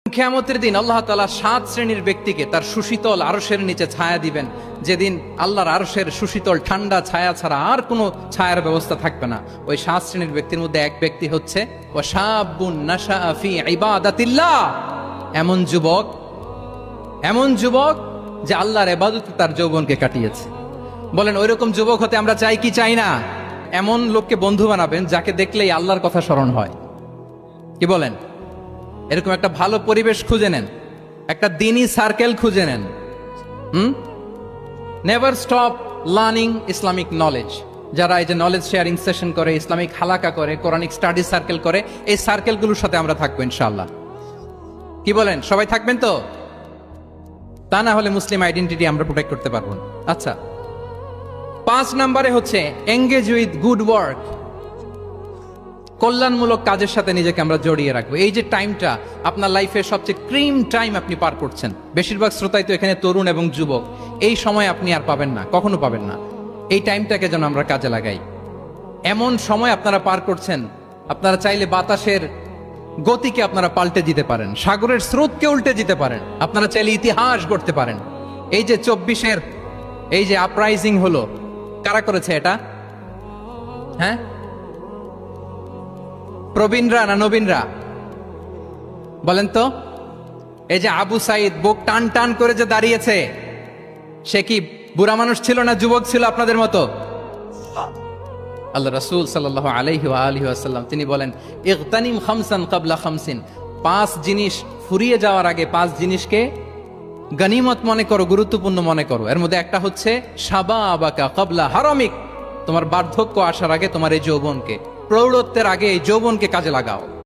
কিয়ামতের দিন আল্লাহ তাআলা 7 শ্রেণীর ব্যক্তিকে তার সুশীতল আরশের নিচে ছায়া দিবেন, যেদিন আল্লাহর আরশের সুশীতল ঠান্ডা ছায়া ছাড়া আর কোনো ছায়ার ব্যবস্থা থাকবে না। ওই 7 শ্রেণীর ব্যক্তির মধ্যে এক ব্যক্তি হচ্ছে ওয়াশাবুন নাশাআ ফি ইবাদাতিল্লাহ, এমন যুবক যে আল্লাহর ইবাদতে তার যৌবনকে কাটিয়েছে। বলেন ওইরকম যুবক হতে আমরা চাই কি চাই না? এমন লোককে বন্ধু বানাবেন যাকে দেখলেই আল্লাহর কথা স্মরণ হয়। কি বলেন? এরকম একটা ভালো পরিবেশ খুঁজে নেন, একটা দ্বীনি সার্কেল খুঁজে নেন। Never stop learning Islamic knowledge. যারা এই যে নলেজ শেয়ারিং সেশন করে, ইসলামিক হালাকা করে, কোরআনিক স্টাডি সার্কেল করে, এই সার্কেলগুলোর সাথে আমরা থাকবো ইনশাআল্লাহ। কি বলেন? সবাই থাকবেন তো? তা না হলে মুসলিম আইডেন্টিটি আমরা প্রোটেক্ট করতে পারবো না। আচ্ছা, 5 নম্বরে হচ্ছে এঙ্গেজ উইথ গুড ওয়ার্ক। কল্যাণমূলক কাজের সাথে নিজেকে আমরা জড়িয়ে রাখবো। এই যে টাইমটা আপনার লাইফের সবচেয়ে ক্রিম টাইম আপনি পার করছেন, বেশিরভাগ শ্রোতাই তো এখানে তরুণ এবং যুবক, এই সময় আপনি আর পাবেন না, কখনো পাবেন না। এই টাইমটাকে যেন আমরা কাজে লাগাই। এমন সময় আপনারা পার করছেন, আপনারা চাইলে বাতাসের গতিকে আপনারা পাল্টে দিতে পারেন, সাগরের স্রোতকে উল্টে দিতে পারেন, আপনারা চাইলে ইতিহাস গড়তে পারেন। এই যে 24-এর এই যে আপরাইজিং হলো, কারা করেছে এটা? হ্যাঁ, প্রবীণরা না নবীনরা? বলেন তো। এই যে আবু সাইদ বুক টান টান করে যে দাঁড়িয়েছে, সে কি বুড়া মানুষ ছিল না যুবক ছিল আপনাদের মতো? আল্লাহ রাসূল সাল্লাল্লাহু আলাইহি ওয়া আলিহি ওয়াসাল্লাম তিনি বলেন, ইগতানিম খামসান ক্বাবলা খামসিন। 5 জিনিস ফুরিয়ে যাওয়ার আগে 5 জিনিসকে গনিমত মনে করো, গুরুত্বপূর্ণ মনে করো। এর মধ্যে একটা হচ্ছে শাবাবাকা ক্বাবলা হারামিক। তোমার বার্ধক্য আসার আগে তোমার এই যৌবনকে, প্রৌঢ়ত্বের আগে এই যৌবনকে কাজে লাগাও।